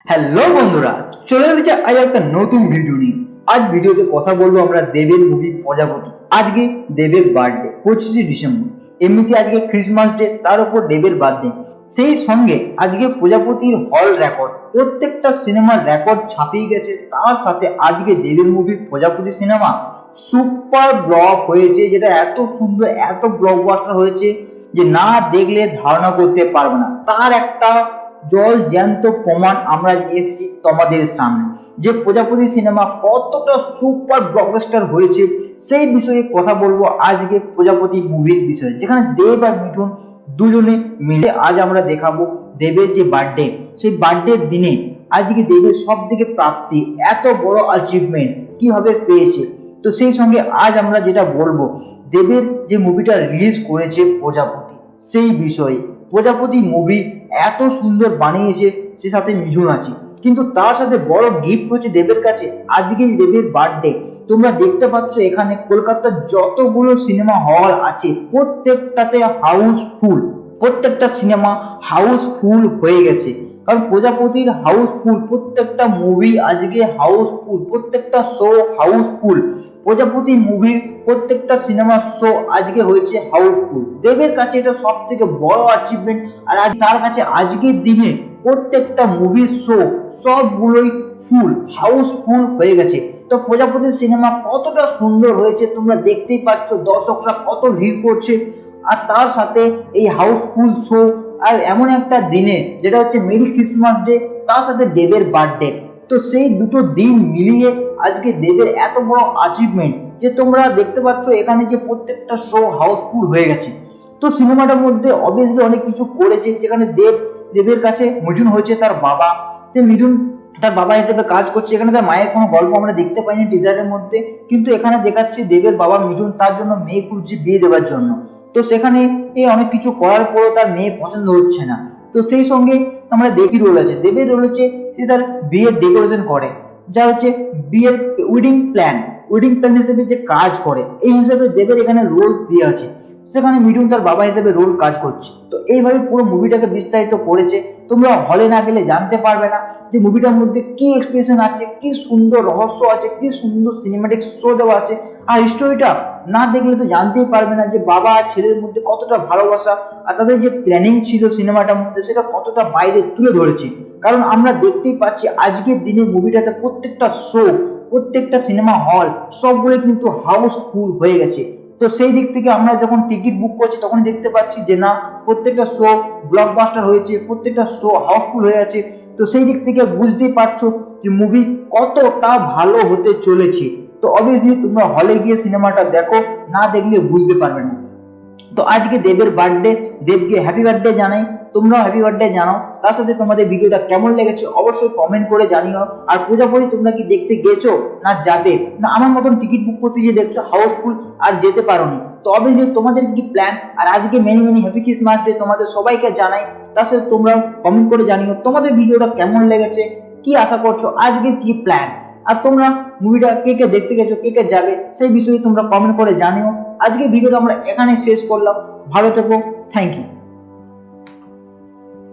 Hello বন্ধুরা, চলে এসেছে আজ একটা নতুন ভিডিও নিয়ে। আজ ভিডিওতে কথা বলবো আমরা দেবের মুভি প্রজাপতি। আজকে দেবের বার্থডে 25শে ডিসেম্বর। এমনিতে আজকে ক্রিসমাস ডে, তার উপর দেবের বার্থডে। সেই সঙ্গে আজকে প্রজাপতির হল রেকর্ড, প্রত্যেকটা সিনেমার রেকর্ড ছাপিয়ে গেছে। তার সাথে আজকে দেবের মুভি প্রজাপতি সিনেমা সুপার ব্লক হয়েছে, যেটা এত সুন্দর, এত ব্লকবাস্টার হয়েছে যে না দেখলে ধারণা করতে পারবে না। তার একটা জল জ্যান্ত প্রমাণ আমরা এসেছি তোমাদের সামনে, যে প্রজাপতি সিনেমা কতটা সুপার ব্লকবাস্টার হয়েছে সেই বিষয়ে কথা বলবো আজকে প্রজাপতি মুভির বিষয়ে, যেখানে দেব আর মিঠুন দুজনে মিলে আজ আমরা দেখাবো দেবের যে বার্থডে, সেই বার্থডের দিনে আজকে দেবের সব থেকে প্রাপ্তি, এত বড় অ্যাচিভমেন্ট কিভাবে পেয়েছে। তো সেই সঙ্গে আজ আমরা যেটা বলবো দেবের যে মুভিটা রিলিজ করেছে প্রজাপতি, সেই বিষয়ে। প্রজাপতি মুভি এত সুন্দর বানিয়েছে, সে সাথে মিঠুন আছে, কিন্তু তার সাথে বড় গিফট হচ্ছে দেবের কাছে আজকে দেবের বার্থডে। তোমরা দেখতে পাচ্ছ এখানে কলকাতার যতগুলো সিনেমা হল আছে প্রত্যেকটাতে হাউসফুল, প্রত্যেকটা সিনেমা হাউসফুল হয়ে গেছে। কারণ প্রজাপতির হাউসফুল, প্রত্যেকটা মুভি আজকে হাউসফুল, প্রত্যেকটা শো হাউসফুল। প্রজাপতি মুভির প্রত্যেকটা সিনেমা শো আজকে হয়েছে হাউসফুল। দেবের কাছে এটা সব থেকে বড় অ্যাচিভমেন্ট। আর আজ তার কাছে আজকের দিনে প্রত্যেকটা মুভির শো সবগুলোই ফুল, হাউসফুল হয়ে গেছে। তো প্রজাপতি সিনেমা কতটা সুন্দর হয়েছে তোমরা দেখতেই পাচ্ছ, দর্শকরা কত ভিড় করছে। আর তার সাথে এই হাউসফুল শো, আর এমন একটা দিনে যেটা হচ্ছে মেরি ক্রিসমাস ডে, তার সাথে দেবের বার্থডে। তো সেই দুটো দিন মিলিয়ে আজকে দেবের এত বড় অ্যাচিভমেন্ট যে তোমরা দেখতে পাচ্ছ এখানে যে প্রত্যেকটা শো হাউসফুল হয়ে গেছে। তো সিনেমাটার মধ্যে অবভিয়াসলি অনেক কিছু করেছে, যেখানে দেবের কাছে মিঠুন হয়েছে তার বাবা। যে মিঠুন তার বাবা হিসেবে কাজ করছে, এখানে তার মায়ের কোনো গল্প আমরা দেখতে পাইনি টিজারের মধ্যে, কিন্তু এখানে দেখাচ্ছে দেবের বাবা মিঠুন তার জন্য মেয়ে খুঁজছে বিয়ে দেওয়ার জন্য। তো সেখানে অনেক কিছু করার পরও তার মেয়ে পছন্দ হচ্ছে না। তো সেই সঙ্গে আমরা দেখি রোল আছে, দেবের রোল হচ্ছে সে তার বিয়ের ডেকোরেশন করে, যা হচ্ছে বিয়ের ওয়েডিং প্ল্যান হিসেবে যে কাজ করে, এই হিসেবে দেবের এখানে রোল দিয়ে আছে। সেখানে মিঠুন তার বাবা হিসেবে রোল কাজ করছে। তো এইভাবে পুরো মুভিটাকে বিস্তারিত করেছে, তোমরা হলে না গেলে জানতে পারবে না যে মুভিটার মধ্যে কি এক্সপ্রেশন আছে, কি সুন্দর রহস্য আছে, কি সুন্দর সিনেমাটিক শো দেওয়া আছে। আর স্টোরিটা না দেখলে তো জানতেই পারবে না যে বাবা আর ছেলের মধ্যে কতটা ভালোবাসা, আর তাদের যে প্ল্যানিং ছিল সিনেমাটার মধ্যে সেটা কতটা বাইরে তুলে ধরেছে। কারণ আমরা দেখতেই পাচ্ছি আজকের দিনে মুভিটাতে প্রত্যেকটা শো, প্রত্যেকটা সিনেমা হল সবগুলো কিন্তু হাউসফুল হয়ে গেছে। তো সেই দিক থেকে আমরা যখন টিকিট বুক করছি তখনই দেখতে পাচ্ছি যে না, প্রত্যেকটা শো ব্লকবাস্টার হয়েছে, প্রত্যেকটা শো হাউসফুল হয়ে আছে। তো সেই দিক থেকে বুঝতেই পারছো যে মুভি কতটা ভালো হতে চলেছে। তো অবভিয়াসলি তোমরা হলে গিয়ে সিনেমাটা দেখো, না দেখলে বুঝতে পারবে না। তো আজকে দেবের বার্থডে, দেবকে হ্যাপি বার্থডে জানাই, তোমরাও হ্যাপি বার্থডে জানাও। তার সাথে তোমাদের ভিডিওটা কেমন লেগেছে অবশ্যই কমেন্ট করে জানিও। আর প্রজাপতি তোমরা কি দেখতে গেছো, না যাবে, না আমার মতন টিকিট বুক করতে গিয়ে দেখছো হাউসফুল আর যেতে পারোনি। তো অবভিয়াসলি তোমাদের কি প্ল্যান। আর আজকে মেনি হ্যাপি ক্রিসমাস ডে তোমাদের সবাইকে জানাই। তার সাথে তোমরা কমেন্ট করে জানিও তোমাদের ভিডিওটা কেমন লেগেছে, কি আশা করছো, আজকে কি প্ল্যান। আর তোমরা মুভিটা কে কে দেখতে গেছো, কে কে যাবে, সেই বিষয়ে তোমরা কমেন্ট করে জানিও। আজকে ভিডিওটা আমরা এখানে শেষ করলাম। ভালো থেকো, থ্যাংক ইউ।